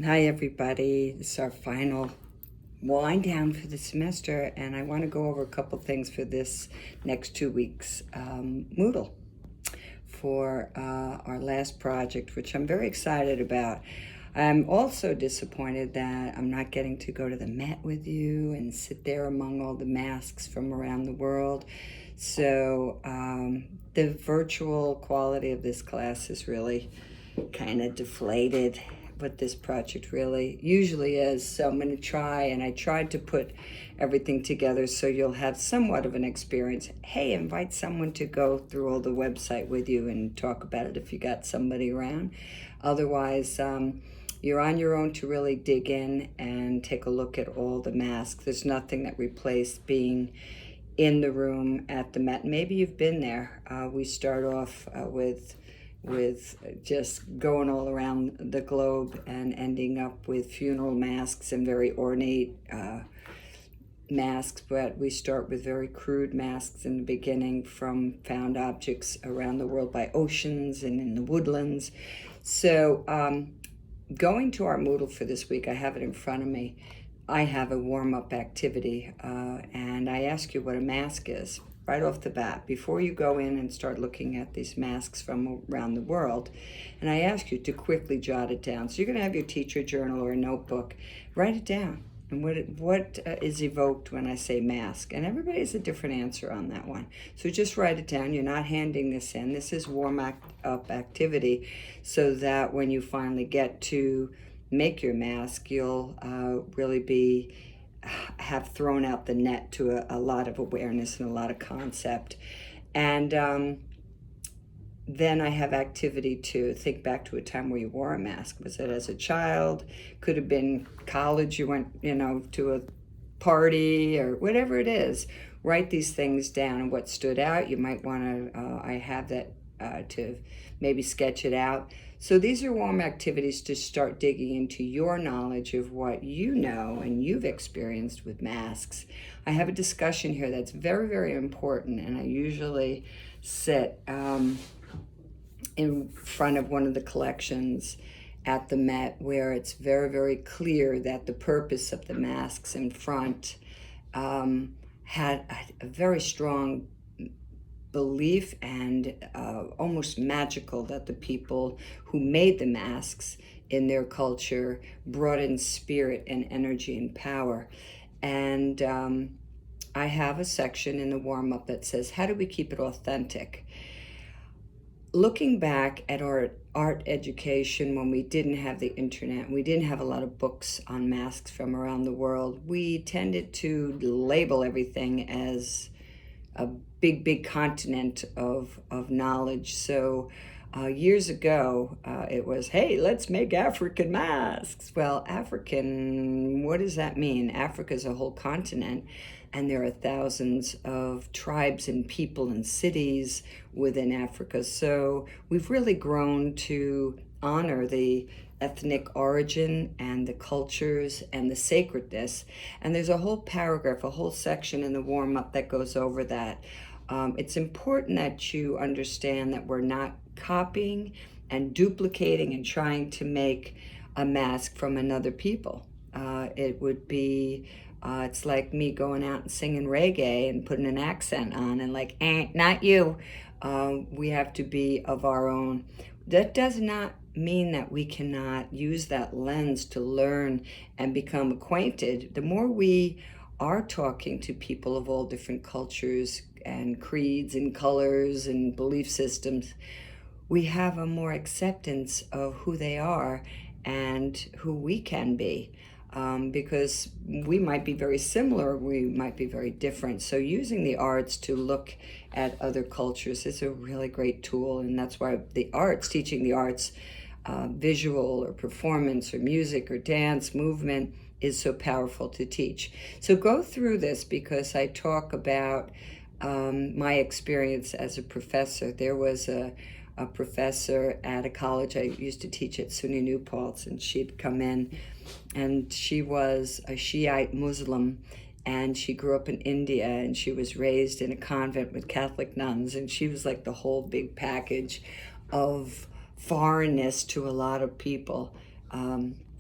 Hi, everybody. This is our final wind down for the semester, and I want to go over a couple things for this next 2 weeks. Moodle for our last project, which I'm very excited about. I'm also disappointed that I'm not getting to go to the Met with you and sit there among all the masks from around the world. So the virtual quality of this class is really kind of deflated what this project really usually is. So I'm going to try, and I tried to put everything together so you'll have somewhat of an experience. Hey, invite someone to go through all the website with you and talk about it if you got somebody around. Otherwise, you're on your own to really dig in and take a look at all the masks. There's nothing that replaced being in the room at the Met. Maybe you've been there. We start off with just going all around the globe and ending up with funeral masks and very ornate masks, but we start with very crude masks in the beginning from found objects around the world by oceans and in the woodlands. So going to our Moodle for this week, I have it in front of me. I have a warm-up activity, and I ask you what a mask is right off the bat, before you go in and start looking at these masks from around the world. And I ask you to quickly jot it down. So you're going to have your teacher journal or a notebook. Write it down. And what is evoked when I say mask? And everybody has a different answer on that one. So just write it down. You're not handing this in. This is warm-up activity so that when you finally get to make your mask, you'll really have thrown out the net to a lot of awareness and a lot of concept. And then I have activity to think back to a time where you wore a mask. Was it as a child? Could have been college, you went, to a party or whatever it is. Write these things down and what stood out. You might want to, I have that to maybe sketch it out. So these are warm activities to start digging into your knowledge of what you know and you've experienced with masks. I have a discussion here that's very, very important, and I usually sit in front of one of the collections at the Met where it's very, very clear that the purpose of the masks in front had a very strong belief and almost magical that the people who made the masks in their culture brought in spirit and energy and power. And I have a section in the warm-up that says, how do we keep it authentic? Looking back at our art education when we didn't have the internet, we didn't have a lot of books on masks from around the world, we tended to label everything as a big continent of knowledge. So years ago, it was, hey, let's make African masks. Well, African, what does that mean? Africa is a whole continent, and there are thousands of tribes and people and cities within Africa. So we've really grown to honor the ethnic origin and the cultures and the sacredness. And there's a whole paragraph, a whole section in the warm-up that goes over that. It's important that you understand that we're not copying and duplicating and trying to make a mask from another people. It would be, it's like me going out and singing reggae and putting an accent on and like, not you. We have to be of our own. That does not mean that we cannot use that lens to learn and become acquainted. The more we are talking to people of all different cultures and creeds and colors and belief systems, we have a more acceptance of who they are and who we can be. Because we might be very similar, we might be very different. So using the arts to look at other cultures is a really great tool, and that's why the arts, teaching the arts, visual or performance or music or dance, movement, is so powerful to teach. So go through this because I talk about my experience as a professor. There was a professor at a college I used to teach at SUNY New Paltz, and she'd come in, and she was a Shiite Muslim, and she grew up in India, and she was raised in a convent with Catholic nuns, and she was like the whole big package of foreignness to a lot of people.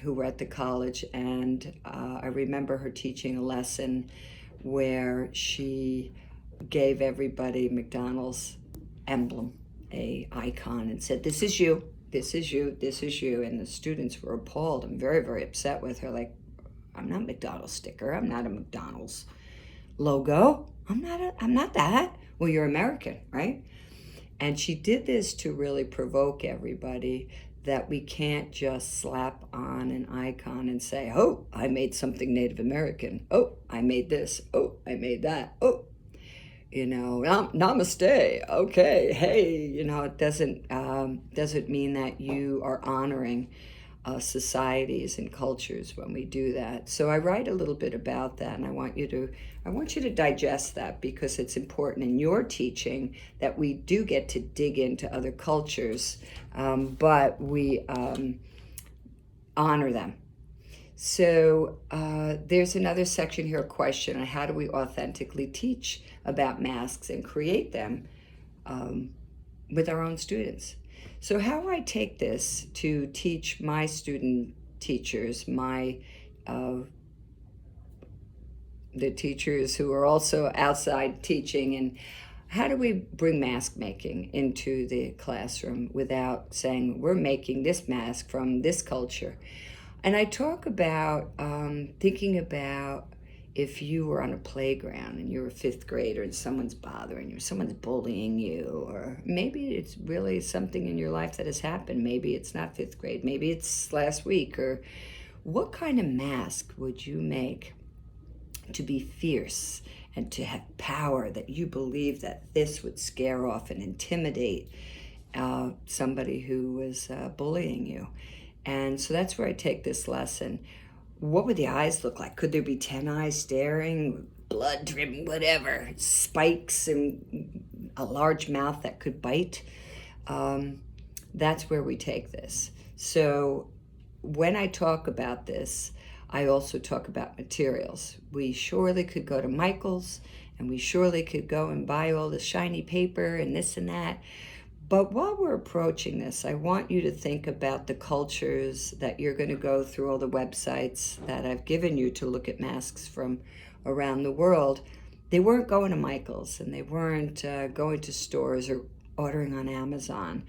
who were at the college, and I remember her teaching a lesson where she gave everybody McDonald's emblem, a icon, and said, "This is you, this is you, this is you." And the students were appalled and very, very upset with her. Like, I'm not McDonald's sticker. I'm not a McDonald's logo. I'm not that. Well, you're American, right? And she did this to really provoke everybody that we can't just slap on an icon and say, "Oh, I made something Native American. Oh, I made this. Oh, I made that. Oh, namaste. Okay, hey, it doesn't mean that you are honoring societies and cultures when we do that. So I write a little bit about that, and I want you to digest that, because it's important in your teaching that we do get to dig into other cultures, but we honor them. So there's another section here, a question on how do we authentically teach about masks and create them with our own students. So how I take this to teach my student teachers, the teachers who are also outside teaching, and how do we bring mask making into the classroom without saying we're making this mask from this culture? And I talk about thinking about if you were on a playground and you're a fifth grader and someone's bothering you, someone's bullying you, or maybe it's really something in your life that has happened. Maybe it's not fifth grade, maybe it's last week, or what kind of mask would you make to be fierce and to have power, that you believe that this would scare off and intimidate somebody who was bullying you? And so that's where I take this lesson. What would the eyes look like? Could there be 10 eyes staring, blood dripping, whatever, spikes, and a large mouth that could bite? That's where we take this. So when I talk about this, I also talk about materials. We surely could go to Michael's, and we surely could go and buy all the shiny paper and this and that. But while we're approaching this, I want you to think about the cultures that you're going to go through, all the websites that I've given you to look at masks from around the world. They weren't going to Michael's, and they weren't going to stores or ordering on Amazon.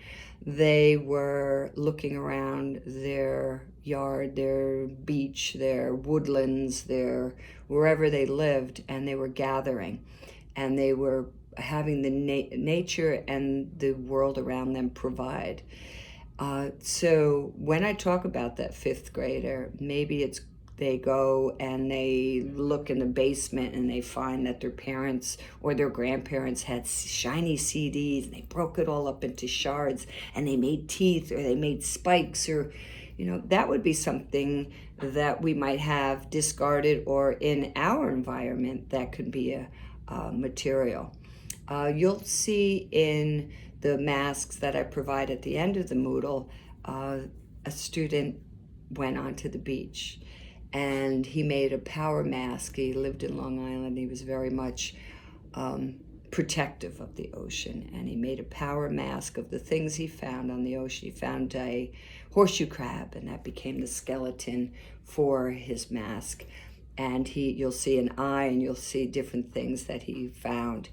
They were looking around their yard, their beach, their woodlands, their wherever they lived, and they were gathering, and they were having the nature and the world around them provide. So when I talk about that fifth grader, maybe it's they go and they look in the basement and they find that their parents or their grandparents had shiny CDs, and they broke it all up into shards, and they made teeth, or they made spikes, or that would be something that we might have discarded, or in our environment that could be a material. You'll see in the masks that I provide at the end of the Moodle, a student went onto the beach and he made a power mask. He lived in Long Island. He was very much protective of the ocean, and he made a power mask of the things he found on the ocean. He found a horseshoe crab, and that became the skeleton for his mask. And you'll see an eye, and you'll see different things that he found.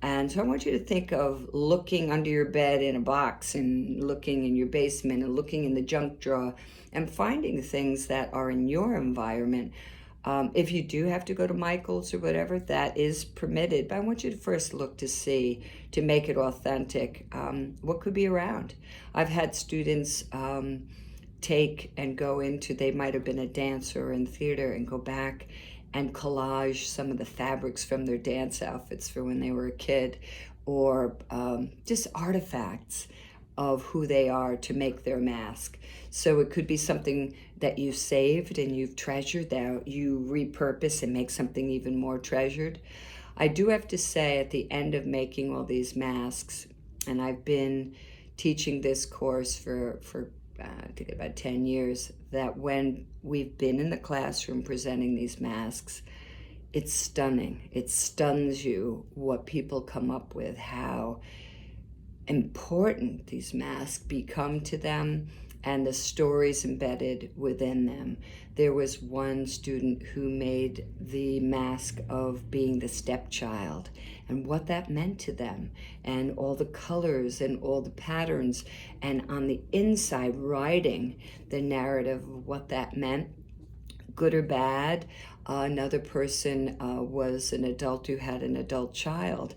And so I want you to think of looking under your bed in a box, and looking in your basement, and looking in the junk drawer, and finding things that are in your environment. If you do have to go to Michael's or whatever, that is permitted. But I want you to first look to see, to make it authentic, what could be around. I've had students take and go into, they might have been a dancer in theater, and go back and collage some of the fabrics from their dance outfits for when they were a kid, or just artifacts of who they are to make their mask. So it could be something that you saved and you've treasured, that you repurpose and make something even more treasured. I do have to say, at the end of making all these masks, and I've been teaching this course for I think about 10 years, that when we've been in the classroom presenting these masks, it's stunning. It stuns you what people come up with, how important these masks become to them, and the stories embedded within them. There was one student who made the mask of being the stepchild and what that meant to them, and all the colors and all the patterns, and on the inside writing the narrative of what that meant, good or bad. Another person was an adult who had an adult child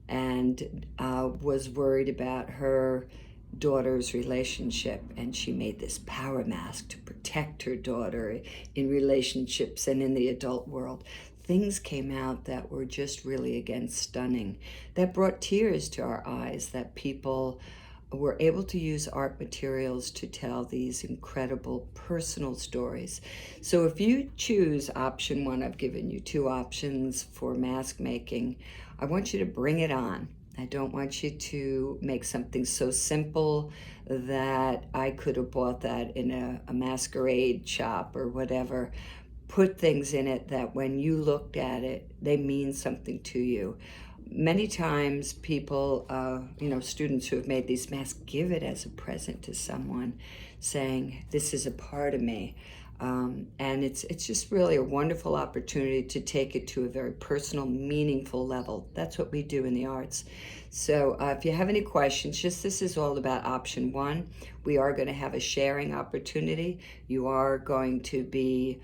and was worried about her daughter's relationship, and she made this power mask to protect her daughter in relationships and in the adult world. Things came out that were just really, again, stunning, that brought tears to our eyes, that people were able to use art materials to tell these incredible personal stories. So if you choose option one, I've given you two options for mask making. I want you to bring it on. I don't want you to make something so simple that I could have bought that in a masquerade shop or whatever. Put things in it that when you looked at it, they mean something to you. Many times people, students who have made these masks give it as a present to someone, saying, this is a part of me. And it's just really a wonderful opportunity to take it to a very personal, meaningful level. That's what we do in the arts. So if you have any questions, this is all about option one. We are going to have a sharing opportunity. You are going to be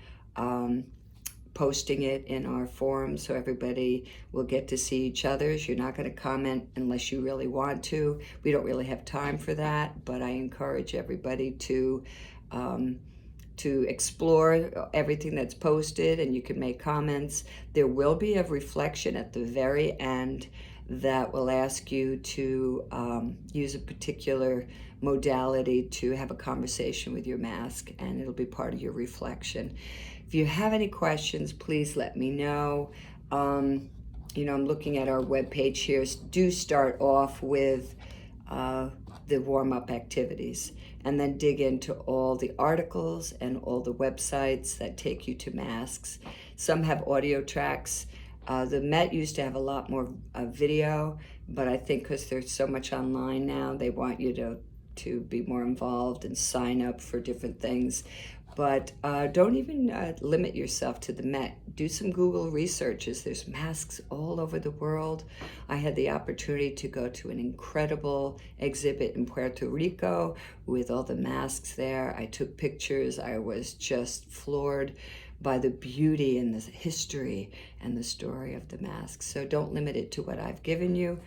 posting it in our forum so everybody will get to see each other's. You're not going to comment unless you really want to. We don't really have time for that, but I encourage everybody to explore everything that's posted, and you can make comments. There will be a reflection at the very end that will ask you to use a particular modality to have a conversation with your mask, and it'll be part of your reflection. If you have any questions, please let me know. I'm looking at our webpage here. Do start off with the warm-up activities, and then dig into all the articles and all the websites that take you to masks. Some have audio tracks. The Met used to have a lot more video, but I think because there's so much online now, they want you to be more involved and sign up for different things. But don't even limit yourself to the Met. Do some Google researches. There's masks all over the world. I had the opportunity to go to an incredible exhibit in Puerto Rico with all the masks there. I took pictures. I was just floored by the beauty and the history and the story of the masks. So don't limit it to what I've given you.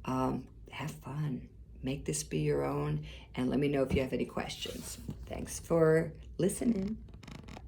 Have fun. Make this be your own, and let me know if you have any questions. Thanks for listening.